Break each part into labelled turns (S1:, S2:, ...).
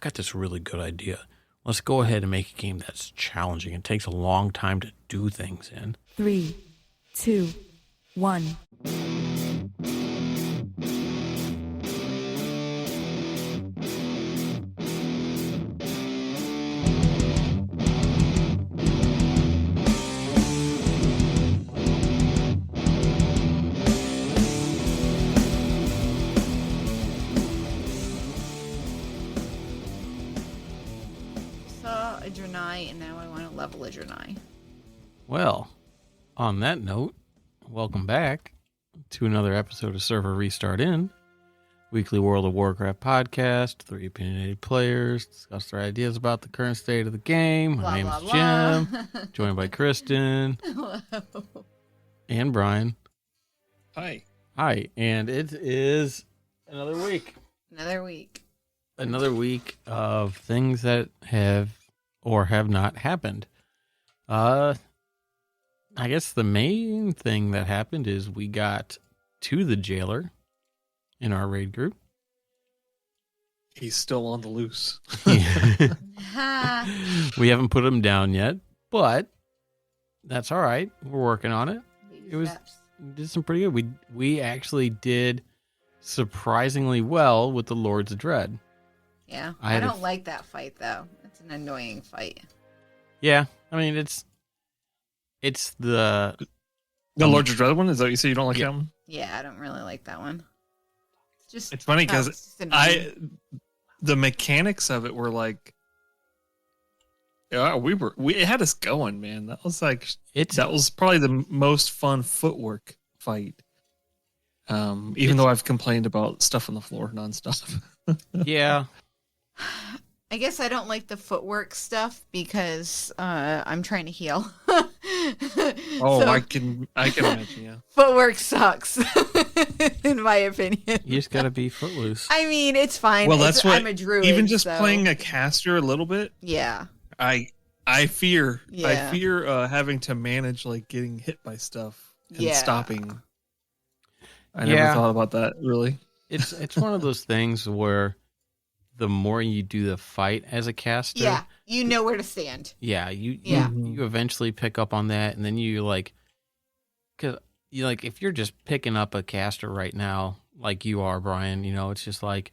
S1: I got this really good idea. Let's go ahead and make a game that's challenging and takes a long time to do things in.
S2: 3, 2, 1.
S3: A Ennui, and now I want to level a Ennui.
S1: Well, on that note, welcome back to another episode of Server Restart In, weekly World of Warcraft podcast. 3 opinionated players discuss their ideas about the current state of the game. My name is Jim, joined by Kristen.
S3: Hello.
S1: And Brian.
S4: Hi.
S1: Hi, and it is another week.
S3: Another week
S1: Of things that have or have not happened. I guess the main thing that happened is we got to the jailer in our raid group.
S4: He's still on the loose.
S1: We haven't put him down yet, but that's all right. We're working on it. Did some pretty good. We actually did surprisingly well with the Lords of Dread.
S3: Yeah, I don't like that fight though. It's an annoying fight.
S1: Yeah, I mean it's the
S4: Lords of Dread one. Is that what you say? You don't like that one?
S3: Yeah, I don't really like that one.
S4: It's funny because the mechanics of it were like, yeah, it had us going, man. That was that was probably the most fun footwork fight. Even though I've complained about stuff on the floor nonstop.
S1: Yeah.
S3: I guess I don't like the footwork stuff because I'm trying to heal.
S4: So, I can imagine, yeah.
S3: Footwork sucks, in my opinion.
S1: You just gotta be footloose.
S3: I mean, it's fine.
S4: Well, that's what
S3: I'm a druid.
S4: Even just playing a caster a little bit.
S3: Yeah.
S4: I fear having to manage like getting hit by stuff and stopping. I never thought about that really.
S1: It's one of those things where the more you do the fight as a caster,
S3: you know where to stand.
S1: You eventually pick up on that, and then you because if you're just picking up a caster right now, like you are, Brian, it's just like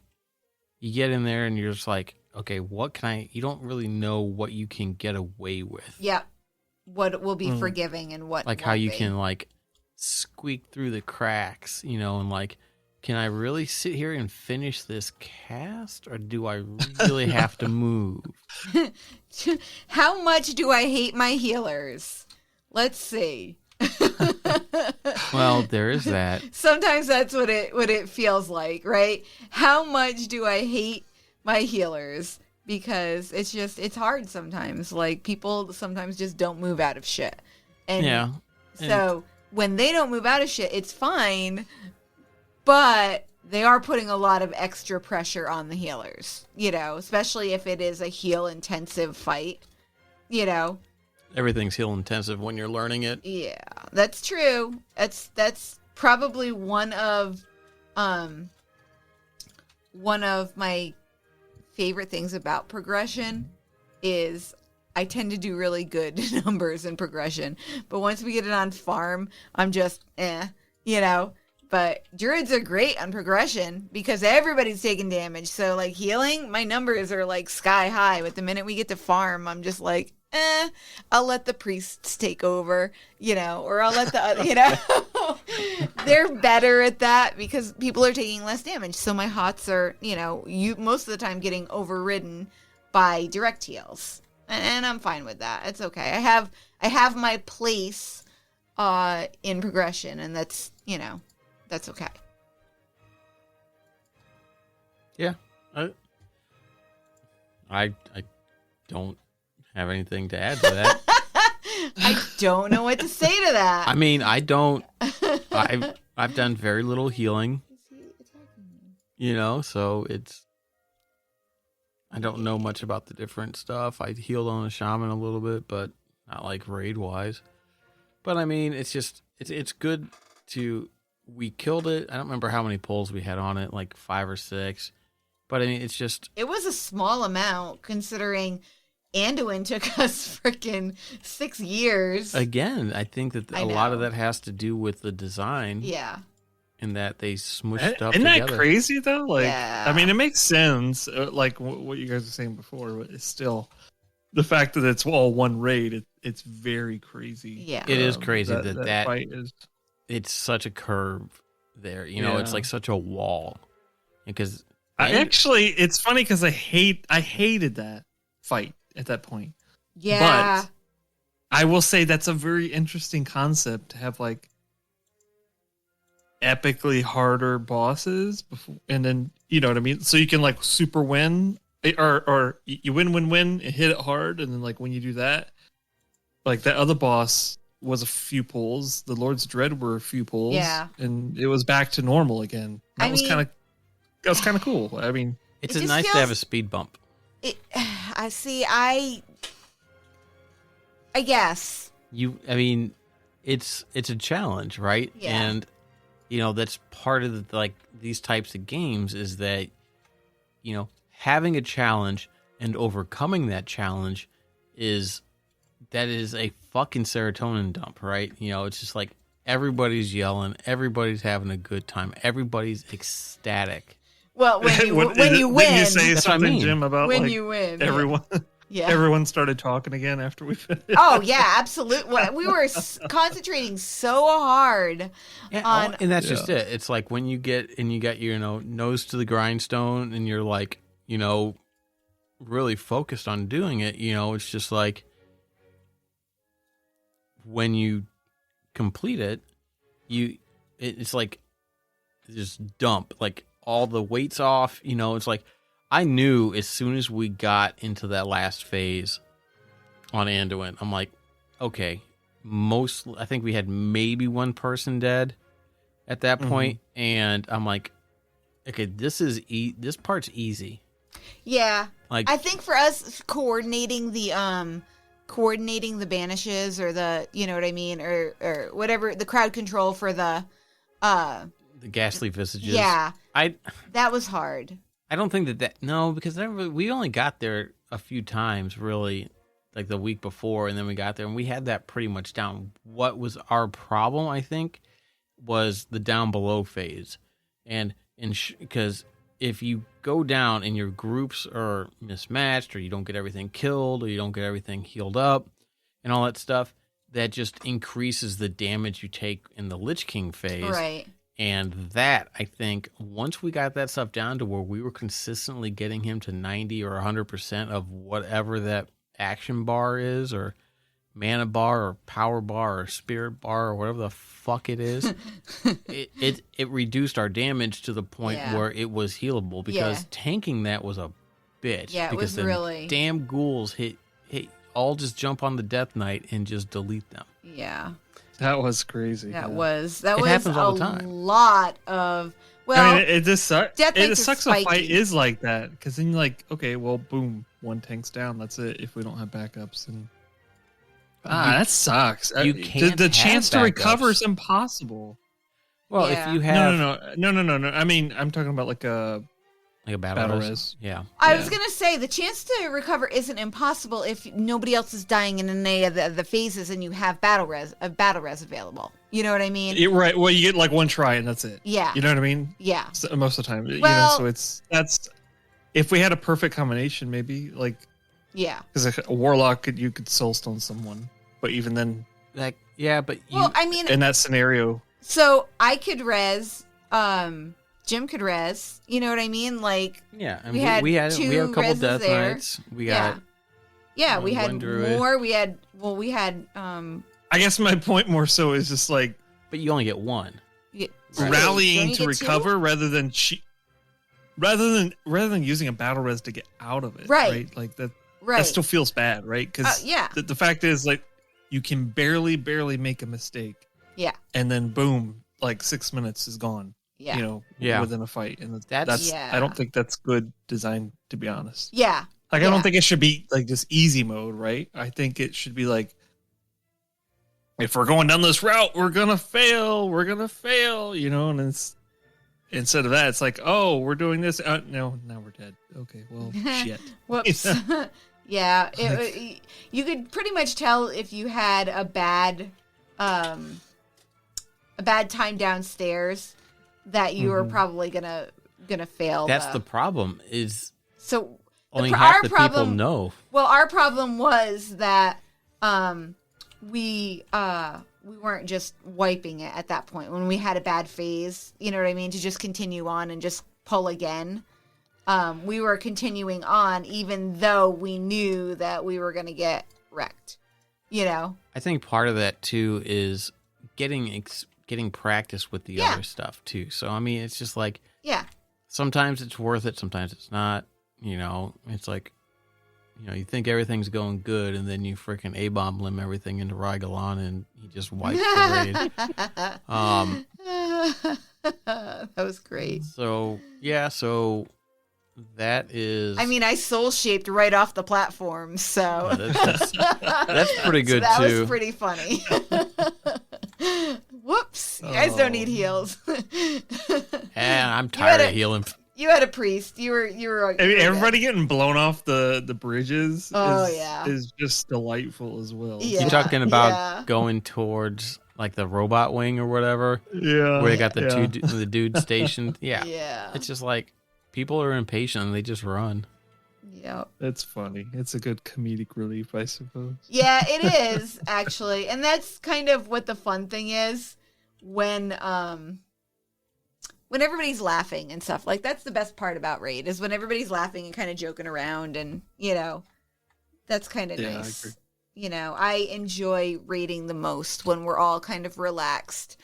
S1: you get in there and you're just like, okay, what can I? You don't really know what you can get away with.
S3: Yeah, what will be forgiving and what
S1: how you can squeak through the cracks, and can I really sit here and finish this cast, or do I really have to move?
S3: How much do I hate my healers? Let's see.
S1: Well, there is that.
S3: Sometimes that's what it feels like, right? How much do I hate my healers? Because it's hard sometimes. People sometimes just don't move out of shit. And so when they don't move out of shit, it's fine. But they are putting a lot of extra pressure on the healers, especially if it is a heal-intensive fight,
S1: Everything's heal-intensive when you're learning it.
S3: Yeah, that's true. That's probably one of my favorite things about progression is I tend to do really good numbers in progression. But once we get it on farm, I'm just, But druids are great on progression because everybody's taking damage. So, healing, my numbers are, sky high. But the minute we get to farm, I'm just I'll let the priests take over, or I'll let the, They're better at that because people are taking less damage. So my hots are, most of the time getting overridden by direct heals. And I'm fine with that. It's okay. I have my place in progression, and that's, that's okay.
S1: Yeah. I don't have anything to add to that.
S3: I don't know what to say to that.
S1: I mean, I don't. I've done very little healing. So I don't know much about the different stuff. I healed on a shaman a little bit, but not raid wise. But I mean, it's just it's good to. We killed it. I don't remember how many pulls we had on it, 5 or 6. But I mean, it's just...
S3: It was a small amount considering Anduin took us freaking 6 years.
S1: Again, I think that a lot of that has to do with the design.
S3: Yeah.
S1: In that they smushed stuff
S4: together.
S1: Isn't
S4: that crazy, though? Like,
S3: yeah.
S4: I mean, it makes sense, like what you guys were saying before, but it's still... The fact that it's all one raid, it's very crazy.
S3: Yeah.
S1: It is crazy that
S4: fight is...
S1: It's such a curve there. You know, it's like such a wall. Because...
S4: it's funny because I hated that fight at that point.
S3: Yeah.
S4: But I will say that's a very interesting concept to have like epically harder bosses before, and then you know what I mean? So you can like super win or you win and hit it hard, and then like when you do that, like that other boss was a few pulls, the Lord's Dread were a few pulls, and it was back to normal again. That was kind of cool. I mean,
S1: it's nice to have a speed bump.
S3: I guess.
S1: I mean, it's a challenge, right?
S3: Yeah.
S1: And you know, that's part of like these types of games is that, you know, having a challenge and overcoming that challenge is a fucking serotonin dump, right? You know, it's just like everybody's yelling, everybody's having a good time, everybody's ecstatic.
S3: Well, when you win, didn't
S4: you say something, Jim, about
S3: when
S4: like
S3: you win,
S4: everyone? Yeah. Everyone started talking again after we finished.
S3: Oh yeah, absolutely. We were concentrating so hard on,
S1: and that's just it. It's like when you got your nose to the grindstone, and you're like, you know, really focused on doing it. You know, it's just like when you complete it, it's like just dump like. All the weight's off, you know. It's like I knew as soon as we got into that last phase on Anduin, I'm like, okay, I think we had maybe one person dead at that point, and I'm like, okay, this part's easy.
S3: Yeah,
S1: like
S3: I think for us coordinating the banishes or the, you know what I mean, or whatever, the crowd control for the
S1: ghastly visages.
S3: Yeah. That was hard.
S1: I don't think no, because we only got there a few times, really, like the week before, and then we got there, and we had that pretty much down. What was our problem, I think, was the down below phase. And because if you go down and your groups are mismatched, or you don't get everything killed, or you don't get everything healed up, and all that stuff, that just increases the damage you take in the Lich King phase.
S3: Right.
S1: And that, I think, once we got that stuff down to where we were consistently getting him to 90 or 100% of whatever that action bar is, or mana bar, or power bar, or spirit bar, or whatever the fuck it is, it reduced our damage to the point where it was healable, because tanking that was a bitch.
S3: Yeah, it
S1: because
S3: was really...
S1: damn ghouls hit all just jump on the Death Knight and just delete them.
S3: Yeah.
S4: That was crazy.
S3: That was a lot of. Well,
S4: I mean, it just sucks.
S3: It
S4: sucks a fight is like that, because then you're like, okay, well, boom, one tank's down. That's it. If we don't have backups, and that sucks.
S1: You can't.
S4: The chance to recover is impossible.
S1: Well, if you have
S4: no. I mean, I'm talking about like a
S1: battle res. Yeah.
S3: I was gonna say the chance to recover isn't impossible if nobody else is dying in any of the phases and you have battle res available. You know what I mean?
S4: Right. Well, you get like one try and that's it.
S3: Yeah.
S4: You know what I mean?
S3: Yeah.
S4: So, most of the time, so that's if we had a perfect combination, maybe like.
S3: Yeah.
S4: Because a warlock you could soulstone someone, but even then.
S1: But
S3: I mean,
S4: in that scenario.
S3: So I could res. Jim could res, you know what I mean? Like,
S1: yeah, and we had a couple Death Knights. We got
S3: we had more. We had
S4: I guess my point more so is just like,
S1: but you only get one.
S4: Rallying to recover rather than using a battle res to get out of it. Right? Like that. Right. That still feels bad, right? Because the fact is, like, you can barely make a mistake.
S3: Yeah.
S4: And then boom, like 6 minutes is gone.
S3: Yeah.
S4: Within a fight. And that's I don't think that's good design, to be honest.
S3: Yeah.
S4: Like, I don't think it should be like just easy mode, right? I think it should be like, if we're going down this route, we're going to fail, and it's instead of that, it's like, oh, we're doing this. No, now we're dead. Okay, well, shit.
S3: Whoops. Yeah, you could pretty much tell if you had a bad time downstairs that you were probably gonna fail.
S1: That's the problem. Is
S3: so
S1: only half the people know.
S3: Well, our problem was that we weren't just wiping it at that point when we had a bad phase. You know what I mean? To just continue on and just pull again. We were continuing on even though we knew that we were going to get wrecked, you know?
S1: I think part of that, too, is getting practice with the other stuff, too. So, I mean, it's just like, sometimes it's worth it, sometimes it's not, you know? It's like, you know, you think everything's going good, and then you freaking A-bomb limb everything into Rygalon, and he just wipes the raid.
S3: That was great.
S1: So, that is...
S3: I mean, I soul-shaped right off the platform, so...
S1: that's pretty good,
S3: so that
S1: too.
S3: was pretty funny. Whoops. You guys don't need heals.
S1: I'm tired of healing.
S3: You had a priest. You were
S4: everybody getting blown off the bridges is just delightful as well.
S3: Yeah.
S1: You're talking about going towards... like the robot wing or whatever.
S4: Yeah.
S1: Where they got the dude stationed. Yeah.
S3: Yeah.
S1: It's just like people are impatient and they just run.
S3: Yep.
S4: That's funny. It's a good comedic relief, I suppose.
S3: Yeah, it is actually. And that's kind of what the fun thing is when everybody's laughing and stuff. Like that's the best part about Raid is when everybody's laughing and kind of joking around and, you know, that's kind of nice. I agree. You know, I enjoy raiding the most when we're all kind of relaxed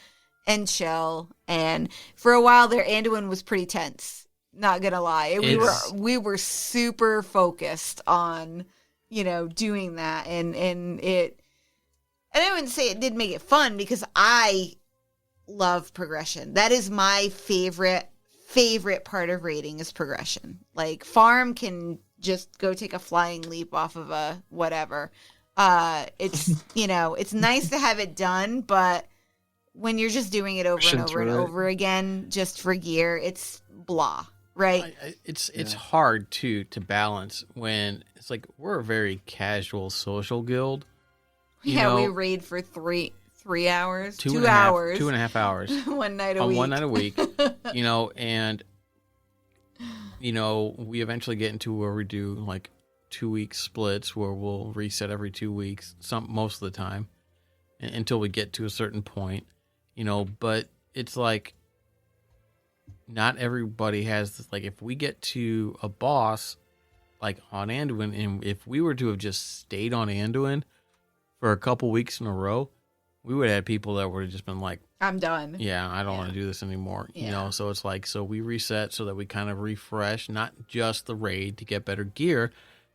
S3: and chill. And for a while there, Anduin was pretty tense. Not gonna lie, we were super focused on, you know, doing that, and it. And I wouldn't say it did make it fun because I love progression. That is my favorite part of raiding is progression. Like farm can just go take a flying leap off of a whatever. It's you know, it's nice to have it done, but when you're just doing it over and over and over again just for gear, it's blah, right?
S1: It's hard to balance when it's like we're a very casual social guild.
S3: We raid for 3 hours,
S1: 2 hours, 2.5 hours,
S3: one night a week,
S1: one night a week. You know, and you know we eventually get into where we do like 2-week splits where we'll reset every 2 weeks, most of the time, until we get to a certain point, you know. But it's like not everybody has this. Like if we get to a boss, like on Anduin, and if we were to have just stayed on Anduin for a couple weeks in a row, we would have had people that would have just been like, "I'm done. Yeah, I don't want to do this anymore." You know. So it's like, so we reset so that we kind of refresh, not just the raid to get better gear,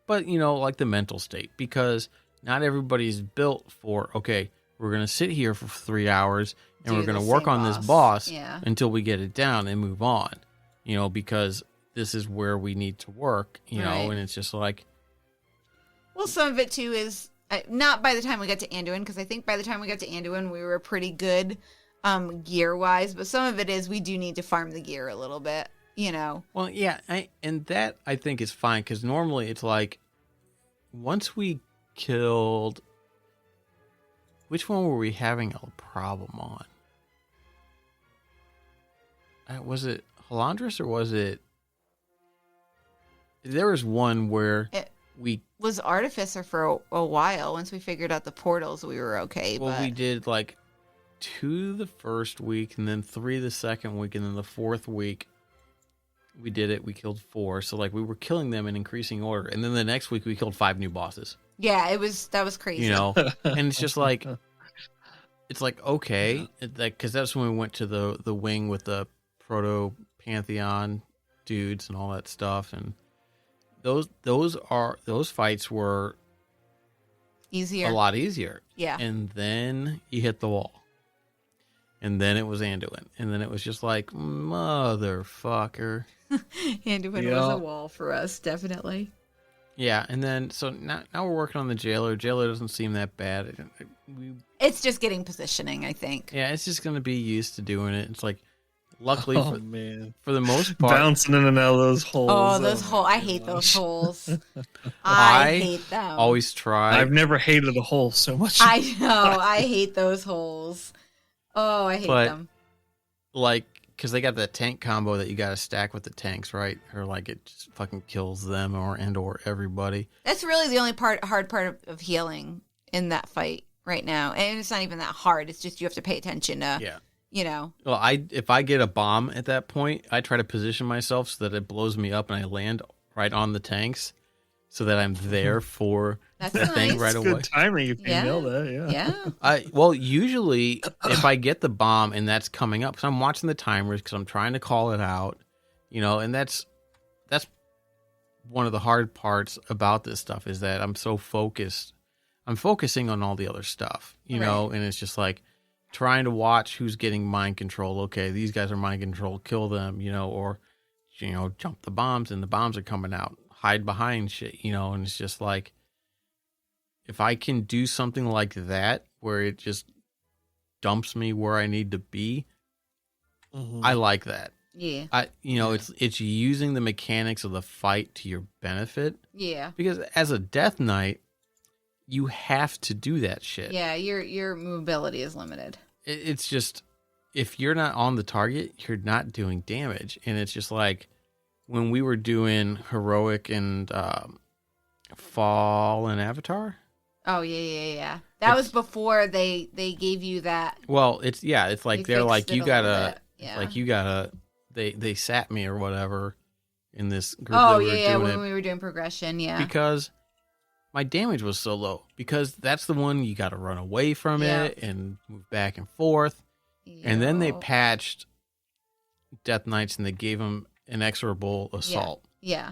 S1: but, you know, like the mental state, because not everybody's built for, okay, we're going to sit here for 3 hours and we're going to work on this boss until we get it down and move on, you know, because this is where we need to work, you know, and it's just like.
S3: Well, some of it, too, is not by the time we got to Anduin, because I think by the time we got to Anduin, we were pretty good gear-wise, but some of it is we do need to farm the gear a little bit. You know. Well,
S1: yeah, and that I think is fine because normally it's like once we killed, which one were we having a problem on? Was it Halandris or was it? There was one where we
S3: was Artificer for a while. Once we figured out the portals, we were okay.
S1: Well, we did like 2 the first week, and then 3 the second week, and then the 4th week. We did it. We killed 4. So, like, we were killing them in increasing order. And then the next week, we killed 5 new bosses.
S3: Yeah, that was crazy.
S1: You know? And it's just like, it's like, okay. Because that's when we went to the wing with the Proto-Pantheon dudes and all that stuff. And those fights were
S3: easier.
S1: A lot easier.
S3: Yeah.
S1: And then you hit the wall. And then it was Anduin. And then it was just like, motherfucker.
S3: Anduin was a wall for us, definitely.
S1: Yeah, and then, so now we're working on the Jailer. Jailer doesn't seem that bad.
S3: It's just getting positioning, I think.
S1: Yeah, it's just going to be used to doing it. It's like, luckily for the most part,
S4: bouncing in and out of those holes.
S3: Oh, those holes! I hate those holes. I hate them.
S1: Always try.
S4: I've never hated a hole so much.
S3: I know. I hate those holes. Oh, I hate them.
S1: Like, because they got that tank combo that you got to stack with the tanks, right? Or like it just fucking kills them or everybody.
S3: That's really the only hard part of healing in that fight right now, and it's not even that hard. It's just you have to pay attention to.
S1: Yeah.
S3: You know.
S1: Well, if I get a bomb at that point, I try to position myself so that it blows me up and I land right on the tanks, so that I'm there for
S3: the
S1: thing right away.
S4: Good timing if you nail that.
S3: Yeah.
S1: Well, usually if I get the bomb and that's coming up, because I'm watching the timers because I'm trying to call it out, and that's one of the hard parts about this stuff is that I'm so focused. I'm focusing on all the other stuff, and it's just like trying to watch who's getting mind control. Okay, these guys are mind control, kill them, or jump the bombs and the bombs are coming out. Hide behind shit, and it's just like, if I can do something like that where it just dumps me where I need to be, I like that.
S3: Yeah.
S1: It's using the mechanics of the fight to your benefit.
S3: Yeah.
S1: Because as a Death Knight, you have to do that shit.
S3: Yeah, your mobility is limited.
S1: It's just, if you're not on the target, you're not doing damage, and it's just like, when we were doing Heroic and Fall and Avatar.
S3: Oh, yeah. That was before they gave you that.
S1: Well, it's like they're like, you gotta,
S3: yeah.
S1: They sat me or whatever in this group.
S3: When we were doing progression, yeah.
S1: Because my damage was so low. Because that's the one you gotta run away from it and move back and forth. Yo. And then they patched Death Knights and they gave them inexorable assault.
S3: Yeah.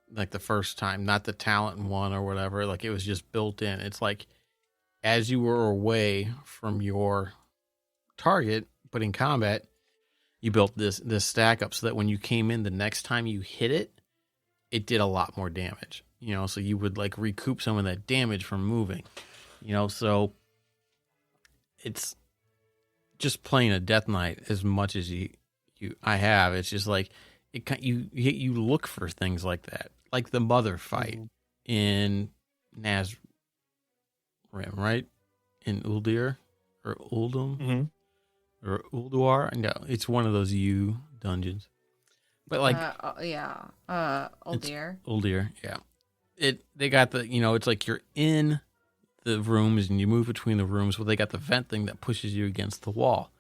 S1: Like the first time, not the talent one or whatever. Like it was just built in. It's like as you were away from your target, but in combat, you built this stack up so that when you came in the next time you hit it, it did a lot more damage. So you would like recoup some of that damage from moving. So it's just playing a Death Knight as much as I have. It's just like you look for things like that, like the mother fight in Nazrim, right? In Uldir or Uldum or Ulduar. No, it's one of those dungeons. But like,
S3: Uldir.
S1: Uldir, yeah. They got the it's like you're in the rooms and you move between the rooms. Well, they got the vent thing that pushes you against the wall.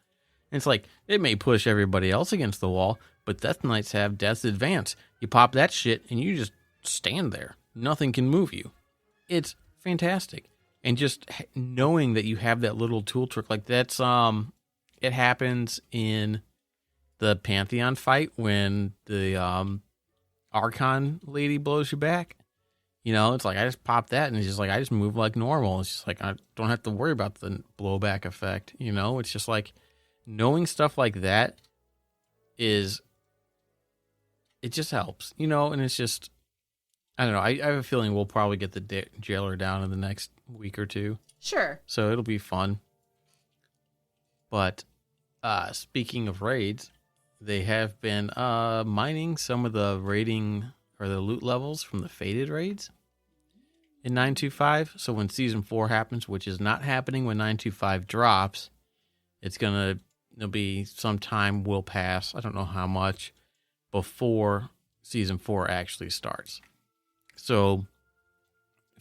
S1: And it's like it may push everybody else against the wall, but Death Knights have Death's Advance. You pop that shit and you just stand there. Nothing can move you. It's fantastic. And just knowing that you have that little tool trick, like that's it happens in the Pantheon fight when the Archon lady blows you back. It's like I just pop that and it's just like I just move like normal. It's just like I don't have to worry about the blowback effect. It's just like knowing stuff like that it just helps. And it's just, I don't know. I have a feeling we'll probably get the jailer down in the next week or two.
S3: Sure.
S1: So it'll be fun. But speaking of raids, they have been mining some of the raiding or the loot levels from the Fated raids in 925. So when Season 4 happens, which is not happening when 925 drops, there'll be some time will pass, I don't know how much, before Season 4 actually starts. So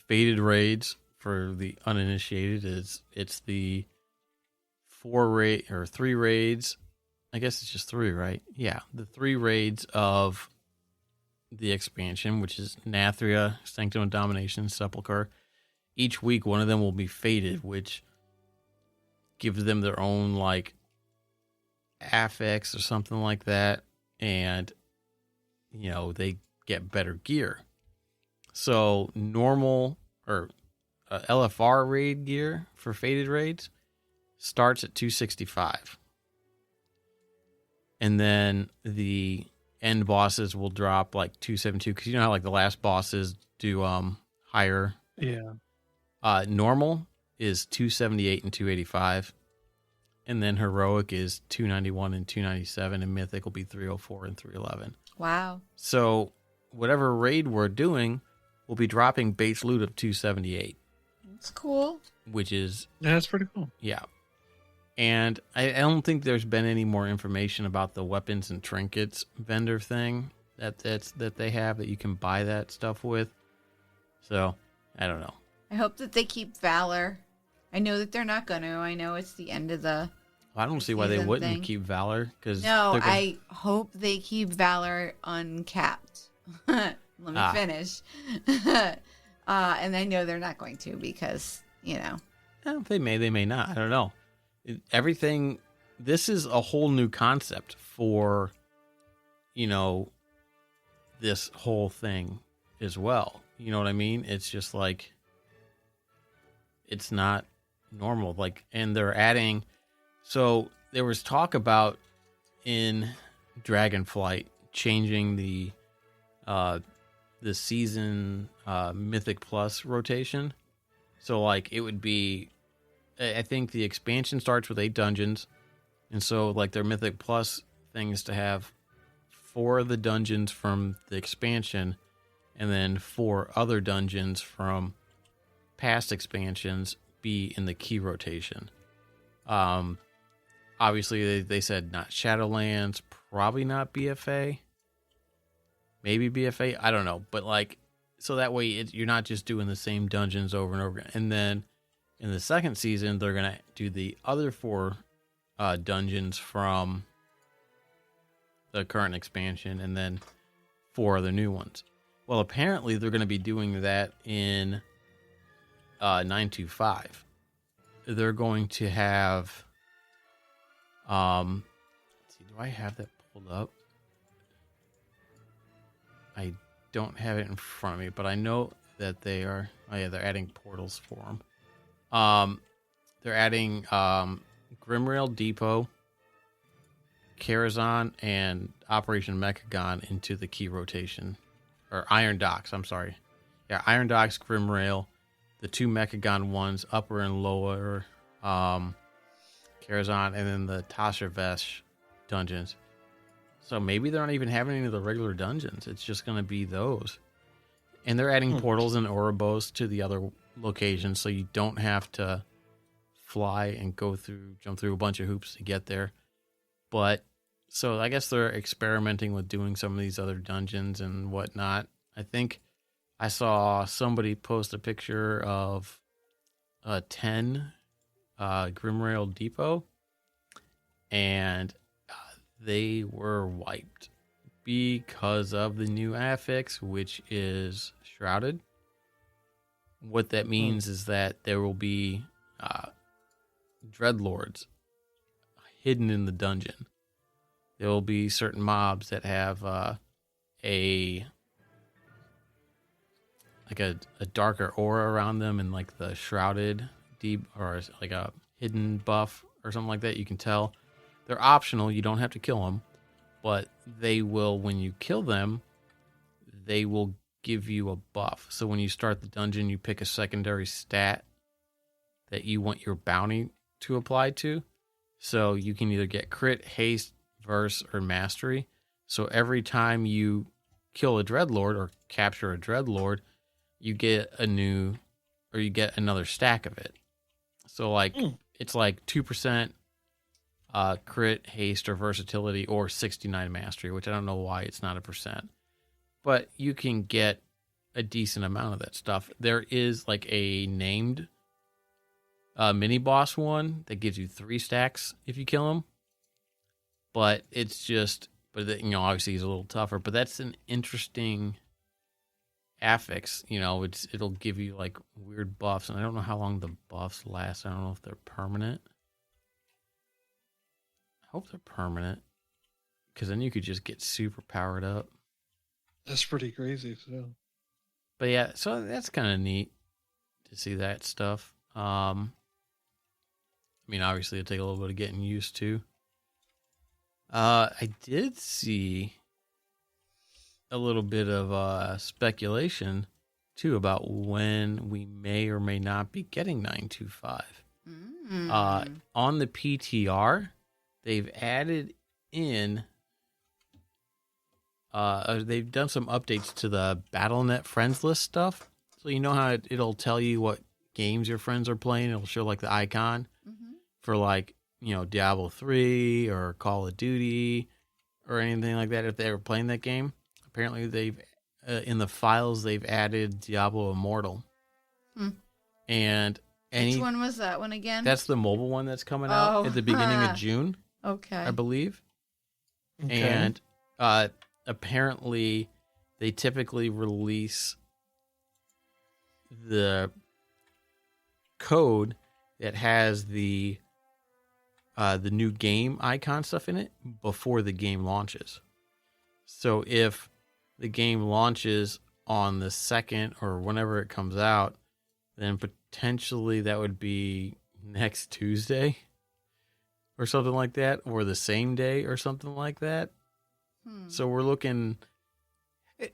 S1: Fated raids, for the uninitiated, it's the 3 raids. I guess it's just 3, right? Yeah, the 3 raids of the expansion, which is Nathria, Sanctum of Domination, Sepulchre. Each week, one of them will be Fated, which gives them their own like affix or something like that, and they get better gear. So normal or LFR raid gear for Fated raids starts at 265. And then the end bosses will drop like 272, because how like the last bosses do higher.
S4: Yeah.
S1: Normal is 278 and 285. And then heroic is 291 and 297, and mythic will be 304 and 311.
S3: Wow.
S1: So whatever raid we're doing, we'll be dropping base loot of 278.
S3: That's cool.
S1: Which is...
S4: Yeah, that's pretty cool.
S1: Yeah. And I don't think there's been any more information about the weapons and trinkets vendor thing that they have that you can buy that stuff with. So, I don't know.
S3: I hope that they keep Valor. I know that they're not going to. I know it's the end of the
S1: I don't see why they wouldn't keep Valor.
S3: No, I hope they keep Valor uncapped. Let me finish. And I know they're not going to because,
S1: They may not. I don't know. Everything, this is a whole new concept for, this whole thing as well. You know what I mean? It's just like, it's not normal. Like, and they're adding, so there was talk about in Dragonflight changing the season Mythic Plus rotation. So like it would be, I think the expansion starts with 8 dungeons. And so like their Mythic Plus thing is to have 4 of the dungeons from the expansion and then 4 other dungeons from past expansions be in the key rotation. Obviously they said not Shadowlands, probably not BFA, maybe BFA, I don't know, but like, so that way you're not just doing the same dungeons over and over again. And then in the second season, they're going to do the other 4 dungeons from the current expansion and then 4 other new ones. Well, apparently they're going to be doing that in 925. They're going to have, let's see, do I have that pulled up? I don't have it in front of me, but I know that they are, they're adding portals for them. They're adding Grimrail Depot, Karazhan, and Operation Mechagon into the key rotation. Or Iron Docks, I'm sorry. Yeah, Iron Docks, Grimrail, the 2 Mechagon ones, upper and lower, Karazhan, and then the Tasha Vesh dungeons. So maybe they're not even having any of the regular dungeons. It's just going to be those. And they're adding portals and Ouroboros to the other locations, so you don't have to fly and jump through a bunch of hoops to get there. But so I guess they're experimenting with doing some of these other dungeons and whatnot. I think I saw somebody post a picture of 10 Grimrail Depot, and they were wiped because of the new affix, which is Shrouded. What that means is that there will be Dreadlords hidden in the dungeon. There will be certain mobs that have a darker aura around them, and like the Shrouded deep or like a hidden buff or something like that. You can tell they're optional. You don't have to kill them, but they will, when you kill them, they will give you a buff. So when you start the dungeon, you pick a secondary stat that you want your bounty to apply to. So you can either get crit, haste, verse, or mastery. So every time you kill a Dreadlord or capture a Dreadlord, you get you get another stack of it. So like it's like 2% crit, haste, or versatility, or 69 mastery, which I don't know why it's not a percent. But you can get a decent amount of that stuff. There is like a named mini boss one that gives you 3 stacks if you kill him. But it's just, obviously he's a little tougher. But that's an interesting affix. It'll give you like weird buffs, and I don't know how long the buffs last. I don't know if they're permanent. I hope they're permanent, because then you could just get super powered up.
S4: That's pretty crazy. So,
S1: but yeah, so that's kind of neat to see that stuff. Obviously it'll take a little bit of getting used to. I did see a little bit of speculation too about when we may or may not be getting 925. On the PTR, they've added in. They've done some updates to the BattleNet friends list stuff. So you know how it'll tell you what games your friends are playing. It'll show like the icon for like, Diablo 3 or Call of Duty or anything like that. If they were playing that game, apparently they've in the files they've added Diablo Immortal. And
S3: which one was that one again?
S1: That's the mobile one that's coming out at the beginning of June.
S3: Okay,
S1: I believe. Okay. And apparently they typically release the code that has the new game icon stuff in it before the game launches. So if the game launches on the 2nd or whenever it comes out, then potentially that would be next Tuesday or something like that, or the same day or something like that. So we're looking.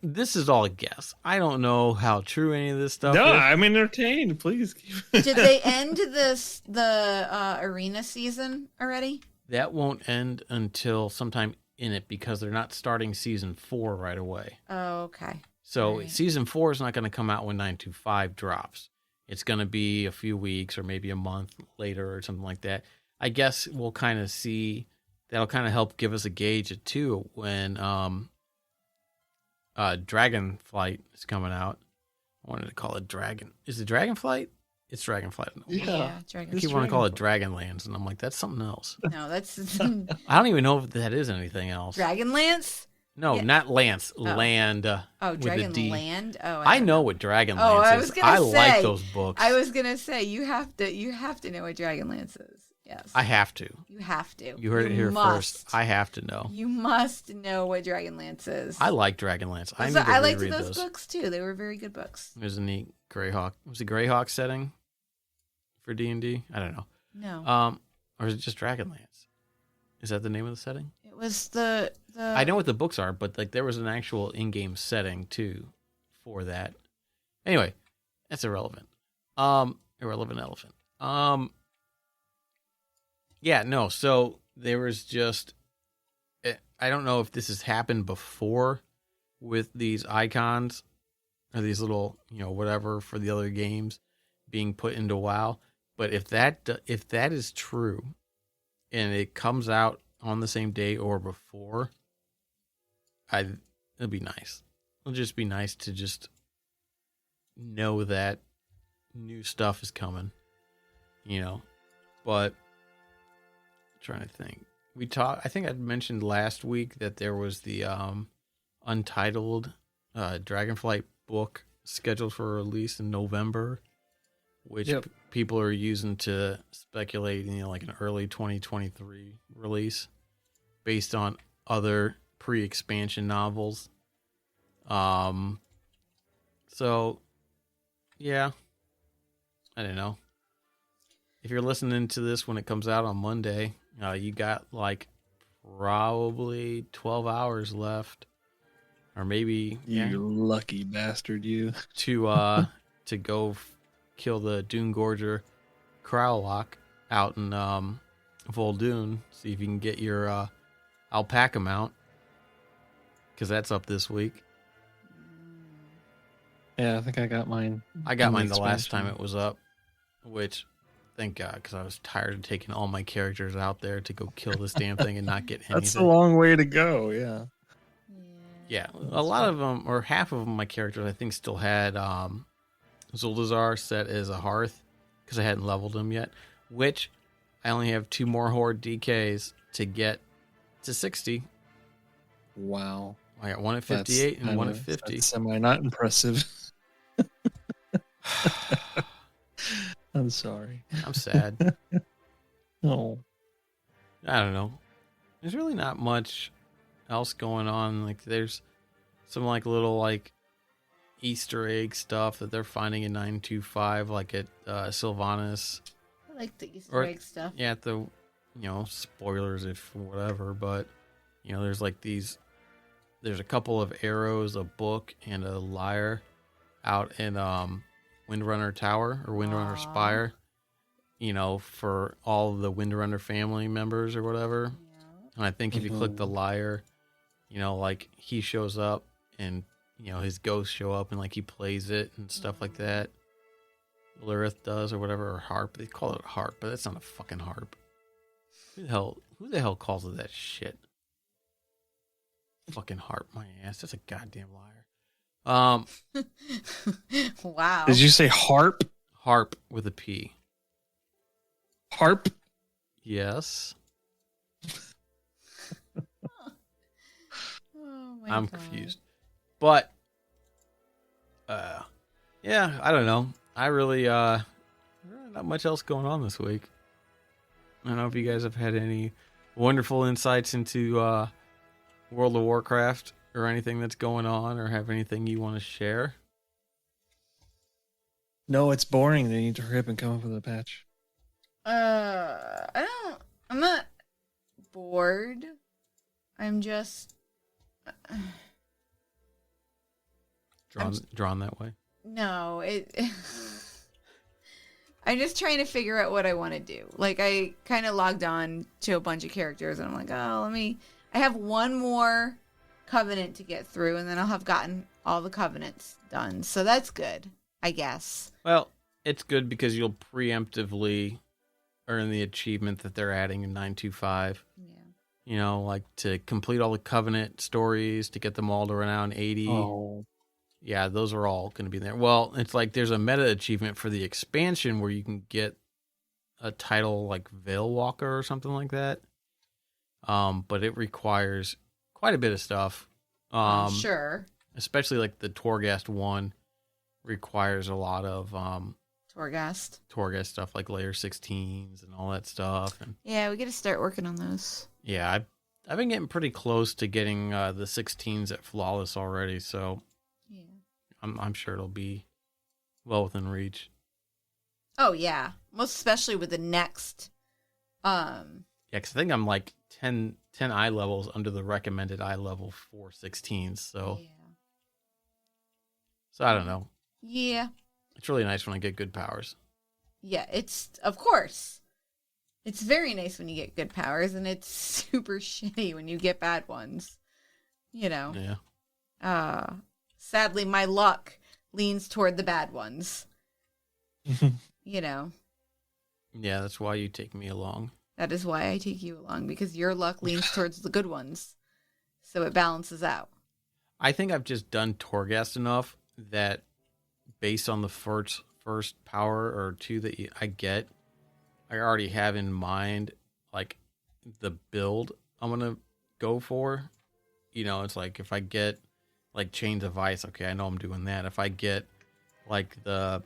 S1: This is all a guess. I don't know how true any of this stuff is.
S4: I'm entertained. Please.
S3: Did they end the arena season already?
S1: That won't end until sometime in it because they're not starting season 4 right away.
S3: Oh, okay.
S1: So season 4 is not going to come out when 925 drops. It's going to be a few weeks or maybe a month later or something like that. I guess we'll kind of see. That'll kind of help give us a gauge of too when Dragonflight is coming out. I wanted to call it Dragon. Is it Dragonflight? It's Dragonflight.
S3: Yeah,
S1: I keep wanting to call it Dragonlance, and I'm like, that's something else.
S3: No, that's.
S1: I don't even know if that is anything else.
S3: Dragonlance?
S1: No, not Lance. Land.
S3: Dragonland. Oh,
S1: I know what Dragonlance is. I like those books.
S3: I was gonna say you have to know what Dragonlance is. Yes.
S1: I have to.
S3: You have to.
S1: You heard it here first. I have to know.
S3: You must know what Dragonlance is.
S1: I like Dragonlance.
S3: I liked those books too. They were very good books.
S1: There's a neat Greyhawk. Was it Greyhawk setting for D&D? I don't know.
S3: No.
S1: Or is it just Dragonlance? Is that the name of the setting?
S3: It was the.
S1: I know what the books are, but like there was an actual in-game setting too for that. Anyway, that's irrelevant. Irrelevant elephant. Yeah, no, so there was just, I don't know if this has happened before with these icons or these little, whatever for the other games being put into WoW, but if that is true and it comes out on the same day or before, it'll be nice. It'll just be nice to just know that new stuff is coming, but trying to think. I think I mentioned last week that there was the Untitled Dragonflight book scheduled for release in November, which people are using to speculate, like an early 2023 release based on other pre-expansion novels. So yeah, I don't know. If you're listening to this when it comes out on Monday, you got like probably 12 hours left, or maybe
S4: you lucky bastard, you
S1: to go kill the Doomgorger Krowlock out in Vol'dun. See if you can get your alpaca mount, because that's up this week.
S4: Yeah, I think I got mine.
S1: I got mine the last time it was up, which. Thank God, because I was tired of taking all my characters out there to go kill this damn thing and not get anything.
S4: That's a long way to go, yeah.
S1: Yeah, a lot of them, or half of them, my characters, I think still had Zuldazar set as a Hearth, because I hadn't leveled him yet, which I only have 2 more Horde DKs to get to 60.
S4: Wow.
S1: I got one at 58 and one at 50.
S4: That's not impressive. I'm sorry.
S1: I'm sad.
S4: No.
S1: I don't know. There's really not much else going on. Like there's some like little like Easter egg stuff that they're finding in 925, like at Sylvanas.
S3: I like the Easter egg stuff.
S1: Yeah, at the spoilers if whatever, but there's like there's a couple of arrows, a book, and a lyre out in Windrunner Tower or Windrunner Spire, for all of the Windrunner family members or whatever.
S3: Yeah.
S1: And I think if you click the liar, like he shows up and, his ghosts show up and like he plays it and stuff like that. Lilith does or whatever, or harp. They call it a harp, but that's not a fucking harp. Who the hell calls it that shit? Fucking harp my ass. That's a goddamn liar.
S3: Wow.
S4: Did you say harp?
S1: Harp with a P.
S4: Harp?
S1: Yes.
S3: Oh my
S1: I'm
S3: God.
S1: confused. But yeah, I don't know. I really not much else going on this week. I don't know if you guys have had any wonderful insights into World of Warcraft or anything that's going on, or have anything you want to share.
S4: No, it's boring. They need to hurry up and come up with a patch.
S3: I'm not bored. I'm just
S1: Drawn that way.
S3: no, I'm just trying to figure out what I want to do. Like, I kind of logged on to a bunch of characters, and I'm like, I have one more covenant to get through, and then I'll have gotten all the covenants done. So that's good, I guess.
S1: Well, it's good because you'll preemptively earn the achievement that they're adding in 925.
S3: Yeah.
S1: Like to complete all the covenant stories, to get them all to around 80.
S4: Oh.
S1: Yeah, those are all going to be there. Well, it's like there's a meta achievement for the expansion where you can get a title like Veil Walker or something like that. But it requires quite a bit of stuff.
S3: Sure.
S1: Especially like the Torghast one requires a lot of Torghast stuff, like layer 16s and all that stuff. And
S3: yeah, we got to start working on those.
S1: yeah, I've been getting pretty close to getting the 16s at Flawless already, so
S3: Yeah.
S1: I'm sure it'll be well within reach.
S3: Oh yeah, most especially with the next.
S1: Yeah, because I think I'm like 10 eye levels under the recommended eye level for 16s, so
S3: Yeah.
S1: I don't know.
S3: Yeah.
S1: It's really nice when I get good powers.
S3: Yeah, it's of course. It's very nice when you get good powers, and it's super shitty when you get bad ones.
S1: Yeah.
S3: Sadly, my luck leans toward the bad ones.
S1: Yeah, that's why you take me along.
S3: That is why I take you along, because your luck leans towards the good ones. So it balances out.
S1: I think I've just done Torghast enough that based on the first power or two that I get, I already have in mind like the build I'm going to go for. It's like if I get like Chains of Ice, okay, I know I'm doing that. If I get like the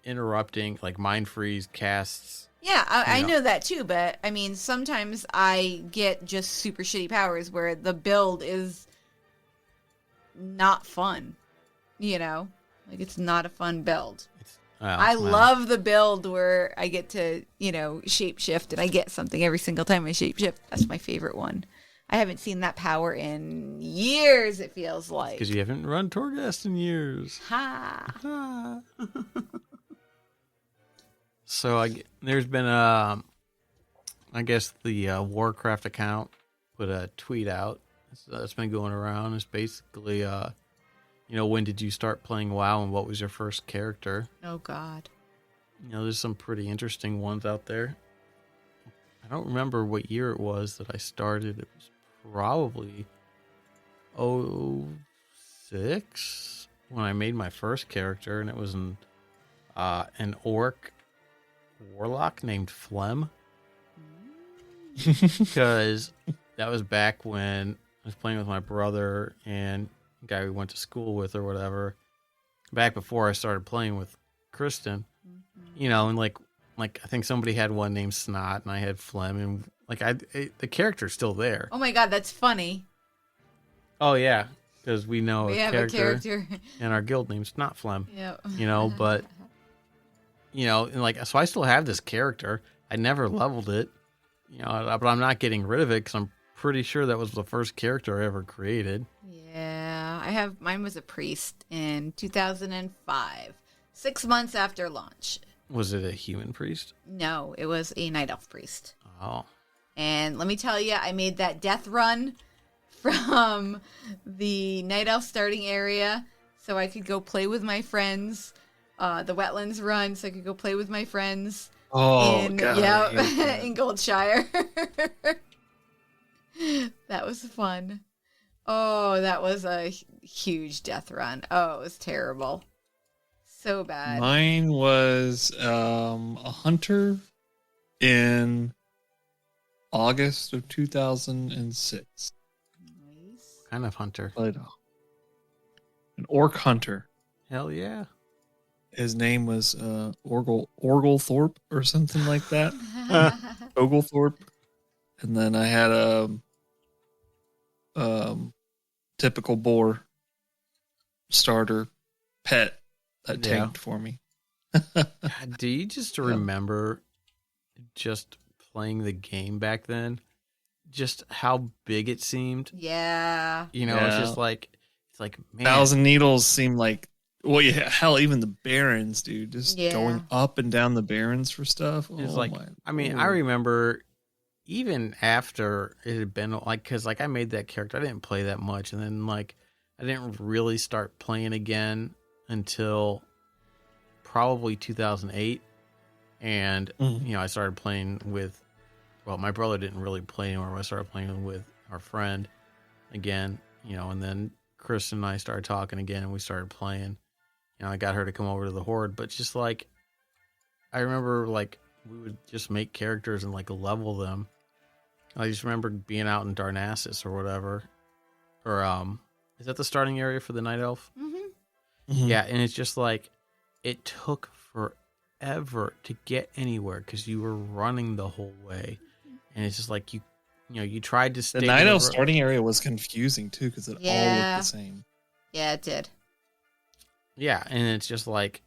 S1: interrupting, like Mind Freeze casts.
S3: Yeah, I know that too, but I mean, sometimes I get just super shitty powers where the build is not fun, Like, it's not a fun build. I love the build where I get to, shapeshift, and I get something every single time I shapeshift. That's my favorite one. I haven't seen that power in years, it feels like.
S1: Because you haven't run Torghast in years.
S3: Ha!
S1: So there's been I guess the Warcraft account put a tweet out. It's been going around. It's basically, when did you start playing WoW and what was your first character?
S3: Oh, God.
S1: There's some pretty interesting ones out there. I don't remember what year it was that I started. It was probably 2006 when I made my first character, and it was an orc warlock named Phlegm. Because that was back when I was playing with my brother and a guy we went to school with or whatever. Back before I started playing with Kristen, and like I think somebody had one named Snot and I had Phlegm, and like the character's still there.
S3: Oh my God, that's funny.
S1: Oh yeah, because we know
S3: We have a character.
S1: and our guild name's Snot Phlegm.
S3: Yep.
S1: But and like so I still have this character. I never leveled it. But I'm not getting rid of it because I'm pretty sure that was the first character I ever created.
S3: Yeah, mine was a priest in 2005, 6 months after launch.
S1: Was it a human priest?
S3: No, it was a night elf priest.
S1: Oh.
S3: And let me tell you, I made that death run from the night elf starting area so I could go play with my friends. The wetlands run so I could go play with my friends.
S4: Oh, God.
S3: In Goldshire. That was fun. Oh, that was a huge death run. Oh, it was terrible. So bad.
S4: Mine was a hunter in August of 2006.
S3: Nice.
S1: Kind of hunter.
S4: An orc hunter.
S1: Hell yeah.
S4: His name was Orglethorpe or something like that. Oglethorpe. And then I had a typical boar starter pet that tanked for me.
S1: God, do you just remember just playing the game back then? Just how big it seemed?
S3: Yeah.
S1: It's just like, man.
S4: 1,000 Needles seemed like, well, yeah, hell, even the Barrens, dude, just going up and down the Barrens for stuff.
S1: It's I remember even after it had been like, because like I made that character, I didn't play that much, and then like I didn't really start playing again until probably 2008, and I started playing with. Well, my brother didn't really play anymore. I started playing with our friend again, and then Chris and I started talking again, and we started playing. I got her to come over to the Horde, but just like, I remember like we would just make characters and like level them. I just remember being out in Darnassus or whatever, or is that the starting area for the Night Elf?
S3: Mm-hmm.
S1: Yeah, and it's just like it took forever to get anywhere because you were running the whole way, and it's just like you tried to stay.
S4: The Night Elf starting area was confusing too because it all looked the same.
S3: Yeah, it did.
S1: Yeah, and it's just like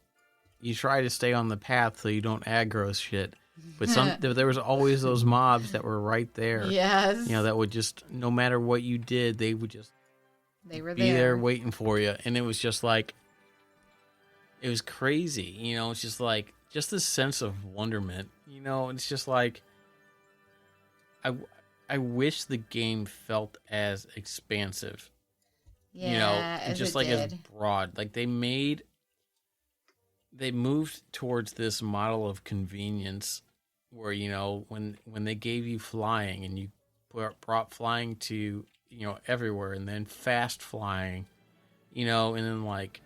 S1: you try to stay on the path so you don't aggro shit. But there was always those mobs that were right there.
S3: Yes.
S1: That would just, no matter what you did, they would just
S3: be
S1: there waiting for you. And it was just like, it was crazy. It's just like, just this sense of wonderment. It's just like, I wish the game felt as expansive.
S3: Yeah,
S1: and just like as broad. Like they moved towards this model of convenience where, when they gave you flying and you brought flying to, everywhere, and then fast flying, and then like,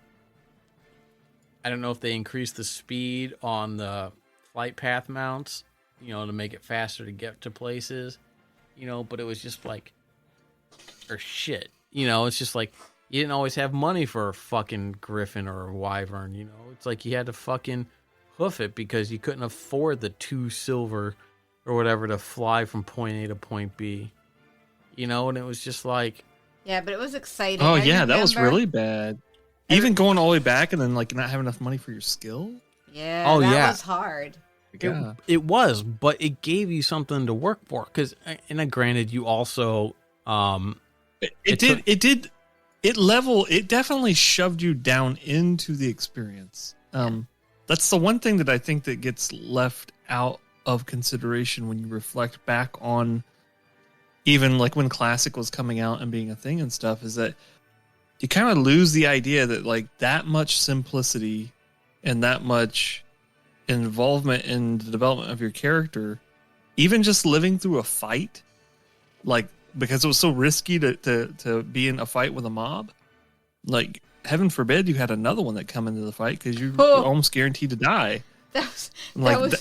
S1: I don't know if they increased the speed on the flight path mounts, to make it faster to get to places, but it was just like, or shit. It's just like you didn't always have money for a fucking griffin or a wyvern. It's like you had to fucking hoof it because you couldn't afford the 2 silver or whatever to fly from point A to point B. And it was just like,
S3: yeah, but it was exciting.
S4: Oh yeah, that was really bad. Even going all the way back and then like not having enough money for your skill.
S3: Yeah, that was hard.
S1: It was, but it gave you something to work for. Because, and granted, you also
S4: it definitely shoved you down into the experience. That's the one thing that I think that gets left out of consideration when you reflect back on even like when Classic was coming out and being a thing and stuff, is that you kind of lose the idea that like that much simplicity and that much involvement in the development of your character, even just living through a fight, like because it was so risky to be in a fight with a mob, like heaven forbid you had another one that come into the fight because you were almost guaranteed to die.
S3: That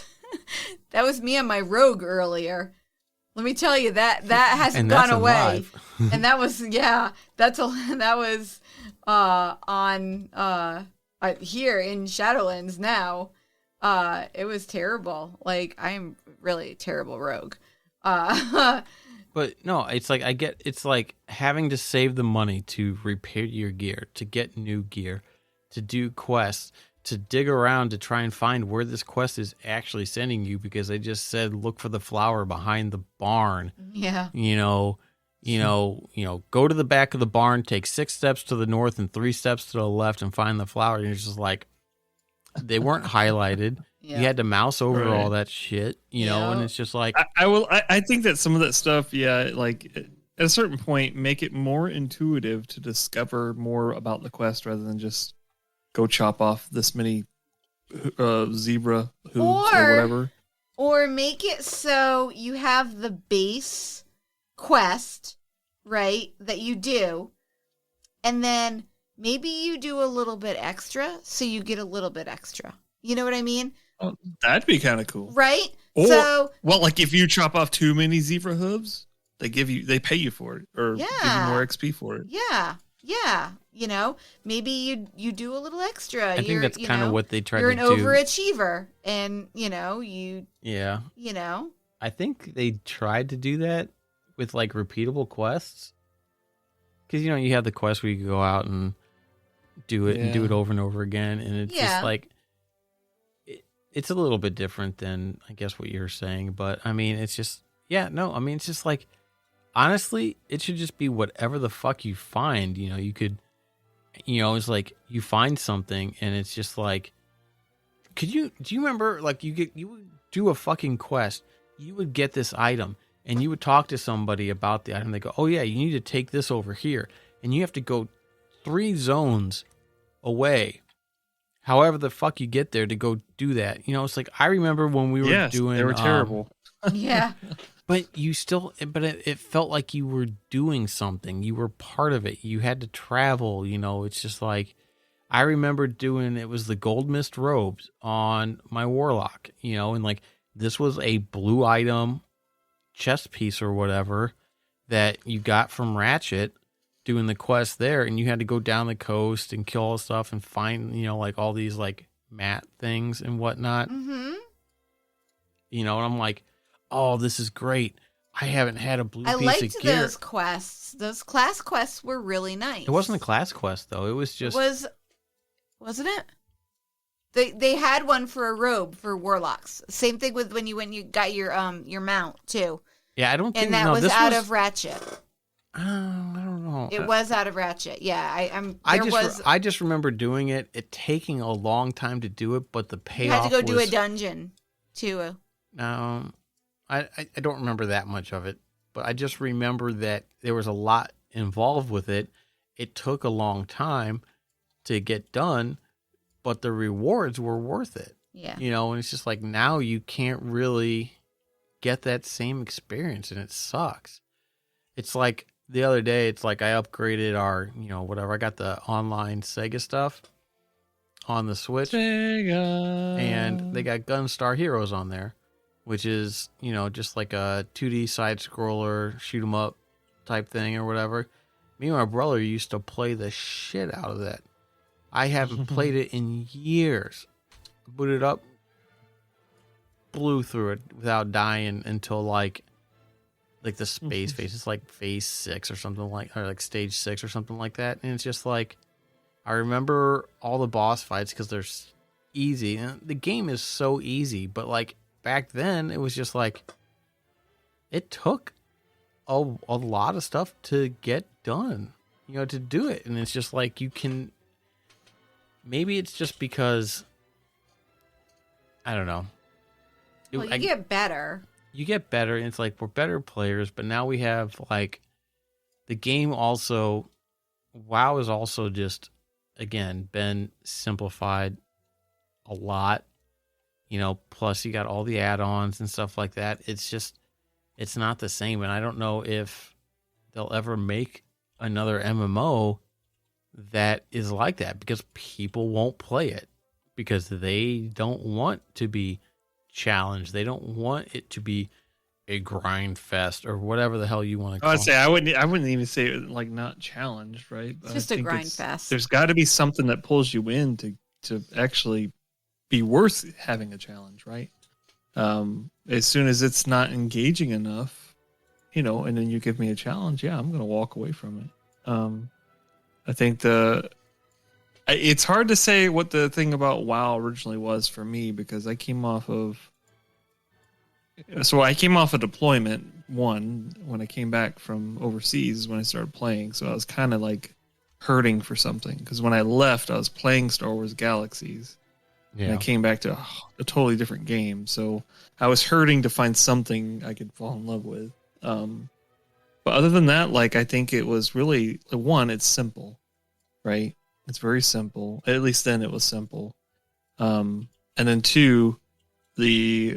S3: was me on my rogue earlier. Let me tell you that hasn't gone away. And that was that was on here in Shadowlands now. It was terrible. Like I'm really a terrible rogue.
S1: But no, it's like it's like having to save the money to repair your gear, to get new gear, to do quests, to dig around to try and find where this quest is actually sending you because they just said look for the flower behind the barn.
S3: Yeah.
S1: Go to the back of the barn, take 6 steps to the north and 3 steps to the left and find the flower. And you're just like, they weren't highlighted.
S3: Yeah.
S1: You had to mouse over all that shit, you know, and it's just like
S4: I think that some of that stuff, like at a certain point, make it more intuitive to discover more about the quest rather than just go chop off this many zebra hooves or whatever.
S3: Or make it so you have the base quest, right, that you do, and then maybe you do a little bit extra, so you get a little bit extra. You know what I mean?
S4: Oh, that'd be kind of cool,
S3: right?
S4: Or like if you chop off too many zebra hooves, they pay you for it, or give you more XP for it.
S3: Yeah. You know, maybe you do a little extra.
S1: I think that's kind of what they tried to do.
S3: You're an overachiever, and you know
S1: Yeah.
S3: You know.
S1: I think they tried to do that with like repeatable quests, because you know you have the quest where you can go out and do it and do it over and over again, and it's just like. It's a little bit different than, I guess, what you're saying. But, I mean, it's just... Yeah, no, I mean, it's just like... Honestly, it should just be whatever the fuck you find. You know, you could... You know, it's like, you find something, and it's just like... Do you remember, like, you would do a fucking quest. You would get this item, and you would talk to somebody about the item. They go, oh, yeah, you need to take this over here. And you have to go 3 zones away. However the fuck you get there to go do that. You know, it's like, I remember when we were doing...
S4: they were terrible.
S3: Yeah.
S1: But you still... But it felt like you were doing something. You were part of it. You had to travel, you know. It's just like... I remember doing... It was the Gold Mist robes on my Warlock, you know. And like, this was a blue item chest piece or whatever that you got from Ratchet... doing the quest there, and you had to go down the coast and kill all the stuff and find, you know, like all these like mat things and whatnot.
S3: Mm-hmm.
S1: You know, and I'm like, oh, this is great. I haven't had a blue piece of gear.
S3: I liked those quests. Those class quests were really nice.
S1: It wasn't a class quest though. It was just
S3: wasn't it? They had one for a robe for warlocks. Same thing with when you got your mount too.
S1: Yeah, I don't think
S3: and that was out of Ratchet.
S1: I don't know.
S3: It was out of Ratchet. Yeah,
S1: I just remember doing it taking a long time to do it, but the payoff.
S3: You had to go do a dungeon too.
S1: I don't remember that much of it, but I just remember that there was a lot involved with it. It took a long time to get done, but the rewards were worth it.
S3: Yeah,
S1: you know, and it's just like now you can't really get that same experience, and it sucks. It's like. The other day, it's like I upgraded our, you know, whatever. I got the online Sega stuff on the Switch.
S4: Sega.
S1: And they got Gunstar Heroes on there, which is, you know, just like a 2D side-scroller, shoot-'em-up type thing or whatever. Me and my brother used to play the shit out of that. I haven't played it in years. Booted up, blew through it without dying until like the space phase. It's like phase 6 or something like, or like stage 6 or something like that. And it's just like, I remember all the boss fights because they're easy. And the game is so easy, but like back then it was just like, it took a lot of stuff to get done, you know, to do it. And it's just like, you can, maybe it's just because, I don't know.
S3: Well, you get better.
S1: You get better, and it's like we're better players, but now we have like the game also. WoW has also just again been simplified a lot, you know. Plus, you got all the add-ons and stuff like that. It's just it's not the same, and I don't know if they'll ever make another MMO that is like that because people won't play it because they don't want to be challenge. They don't want it to be a grind fest or whatever the hell you want to call it.
S4: I wouldn't even say it like not challenged, right?
S3: It's just a grind fest.
S4: There's got to be something that pulls you in to actually be worth having a challenge, right? As soon as it's not engaging enough, you know, and then you give me a challenge, yeah, I'm going to walk away from it. I think it's hard to say what the thing about WoW originally was for me because I came off of deployment 1 when I came back from overseas when I started playing. So I was kind of like hurting for something because when I left, I was playing Star Wars Galaxies And I came back to a totally different game. So I was hurting to find something I could fall in love with. But other than that, like, I think it was really, one, it's simple, right? It's very simple. At least then it was simple. And then two, the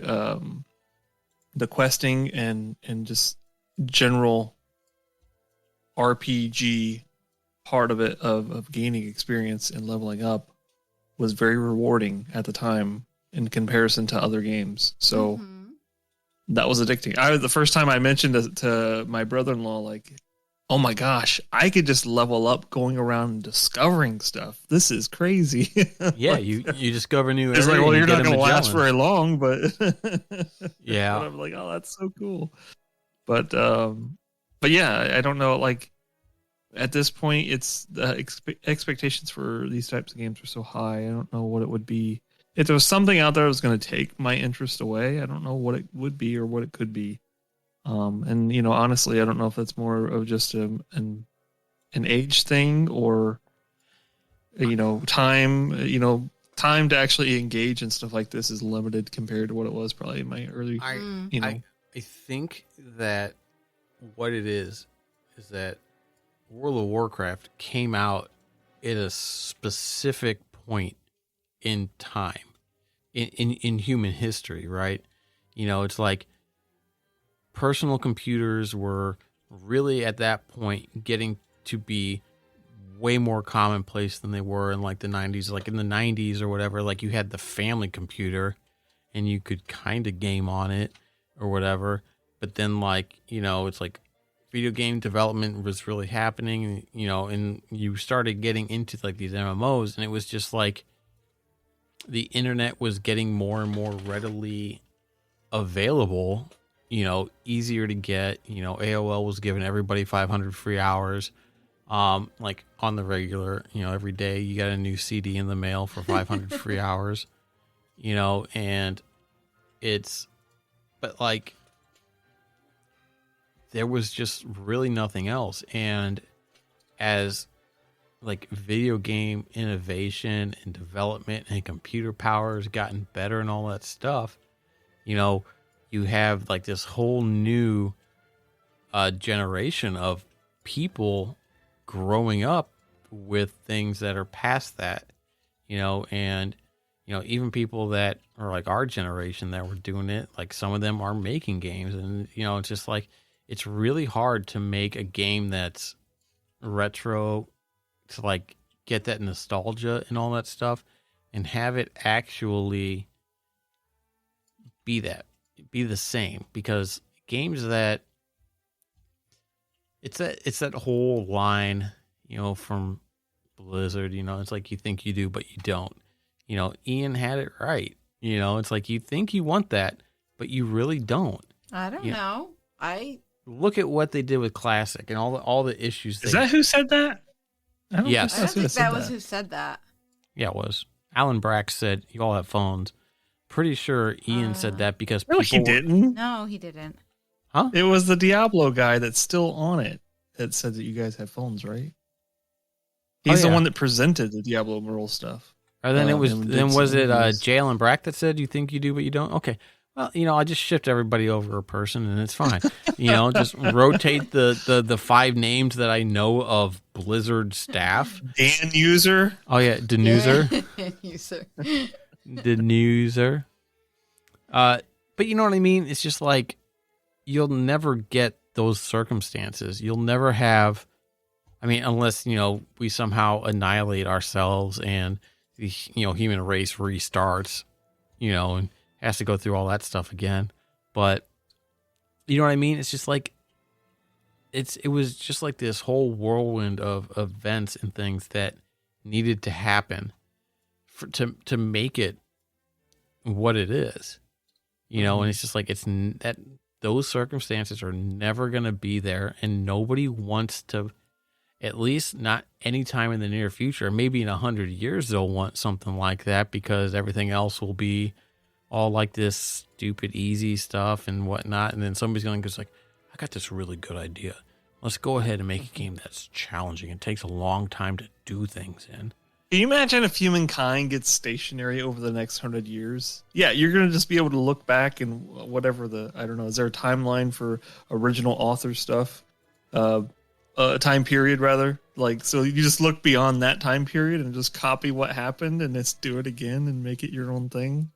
S4: questing and just general RPG part of it, of gaining experience and leveling up, was very rewarding at the time in comparison to other games. So that was addicting. The first time I mentioned to my brother-in-law, like, oh my gosh, I could just level up going around and discovering stuff. This is crazy.
S1: Yeah, you discover new areas.
S4: It's like, well, you're not going to last very long, but
S1: yeah.
S4: But I'm like, oh, that's so cool. But yeah, I don't know. Like, at this point, it's the expectations for these types of games are so high. I don't know what it would be. If there was something out there that was going to take my interest away, I don't know what it would be or what it could be. And honestly, I don't know if that's more of just an age thing or time. Time to actually engage in stuff like this is limited compared to what it was probably in my early.
S1: I think that what it is that World of Warcraft came out at a specific point in time in human history, right? It's like personal computers were really at that point getting to be way more commonplace than they were in like the 90s. Like in the 90s or whatever, like you had the family computer and you could kind of game on it or whatever. But then it's like video game development was really happening, and you started getting into like these MMOs, and it was just like the internet was getting more and more readily available, easier to get. AOL was giving everybody 500 free hours, like on the regular, every day you got a new CD in the mail for 500 free hours, and but like, there was just really nothing else. And as like video game innovation and development and computer power has gotten better and all that stuff, you have like this whole new generation of people growing up with things that are past that, and even people that are like our generation that were doing it, like some of them are making games, and it's just like, it's really hard to make a game that's retro, to like get that nostalgia and all that stuff and have it actually be the same, because games that it's that whole line, from Blizzard, it's like you think you do, but you don't. Ian had it right. It's like you think you want that, but you really don't.
S3: I don't know.
S1: Look at what they did with Classic and all the issues.
S4: Is that who said that?
S1: Yes.
S3: I don't think that was who said that.
S1: Yeah, it was. Alan Brack said, you all have phones. Pretty sure Ian said that because
S4: no, he didn't.
S3: No, he didn't.
S1: Huh?
S4: It was the Diablo guy that's still on it that said that you guys have phones, right? He's the one that presented the Diablo Merle stuff.
S1: Or then was it Jalen Brack that said, you think you do, but you don't? Okay. Well, I just shift everybody over a person and it's fine. Just rotate the 5 names that I know of Blizzard staff.
S4: Dan User.
S1: Oh, yeah. Denuser.
S3: Dan User.
S1: Denuser. But you know what I mean? It's just like, you'll never get those circumstances. You'll never have, unless, we somehow annihilate ourselves and the, human race restarts, and has to go through all that stuff again. But you know what I mean? It's just like, it was just like this whole whirlwind of events and things that needed to happen to make it what it is, and it's just like, it's that those circumstances are never going to be there, and nobody wants to, at least not anytime in the near future. Maybe in 100 years, they'll want something like that because everything else will be all like this stupid, easy stuff and whatnot. And then somebody's going to go like, I got this really good idea. Let's go ahead and make a game that's challenging. It takes a long time to do things in.
S4: Can you imagine if humankind gets stationary over the next 100 years? Yeah, you're going to just be able to look back and whatever I don't know, is there a timeline for original author stuff? A time period, rather? Like, so you just look beyond that time period and just copy what happened and let's do it again and make it your own thing?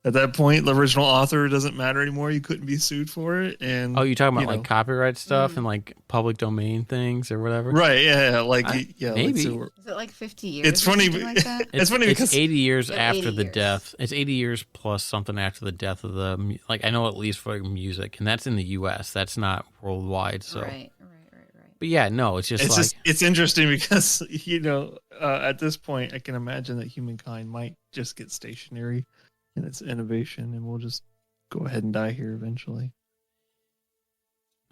S4: At that point, the original author doesn't matter anymore. You couldn't be sued for it. And
S1: you're talking about like copyright stuff and like public domain things or whatever,
S4: right? Yeah, like
S1: maybe.
S4: Like,
S3: is it like 50 years?
S4: It's funny.
S3: Like that?
S4: It's funny because
S1: it's 80 years after
S3: 80
S1: the
S3: years.
S1: death. It's 80 years plus something after the death of the like I know at least for music, and that's in the U.S. That's not worldwide. So
S3: right.
S1: But yeah, no, it's just
S4: it's interesting because at this point, I can imagine that humankind might just get stationary in its innovation, and we'll just go ahead and die here eventually.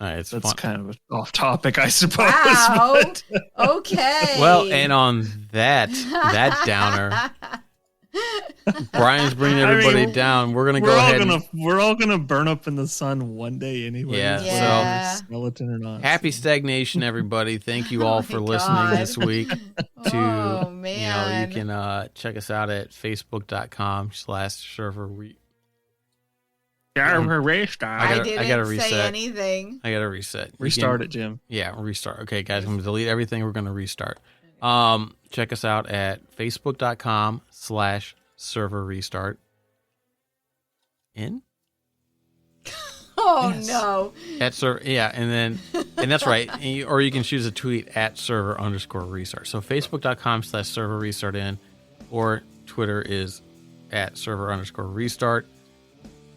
S1: That's
S4: fun.
S1: Kind
S4: of off topic, I suppose.
S3: Wow. Okay.
S1: Well, and on that downer, Brian's bringing everybody down. We're
S4: we're all gonna burn up in the sun one day anyway.
S1: Yeah.
S4: So skeleton or not.
S1: Happy stagnation, everybody. Thank you all for listening this week.
S3: Oh man.
S1: You can check us out at facebook.com/server.
S3: I didn't say anything.
S1: I gotta reset.
S4: Restart it, Jim.
S1: Yeah, restart. Okay, guys, I'm gonna delete everything. We're gonna restart. Check us out at facebook.com/server restart.
S3: Oh yes. No.
S1: At server, yeah, and that's right. Or you can choose a tweet at server_restart. So facebook.com/server restart in, or Twitter is at server_restart.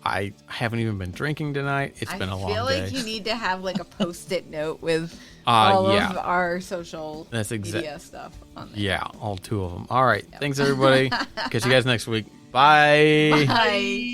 S1: I haven't even been drinking tonight. It's been a long day. I feel
S3: like you need to have like a post-it note with all of our social media stuff on there.
S1: Yeah, all two of them. All right. Yep. Thanks, everybody. Catch you guys next week. Bye.
S3: Bye.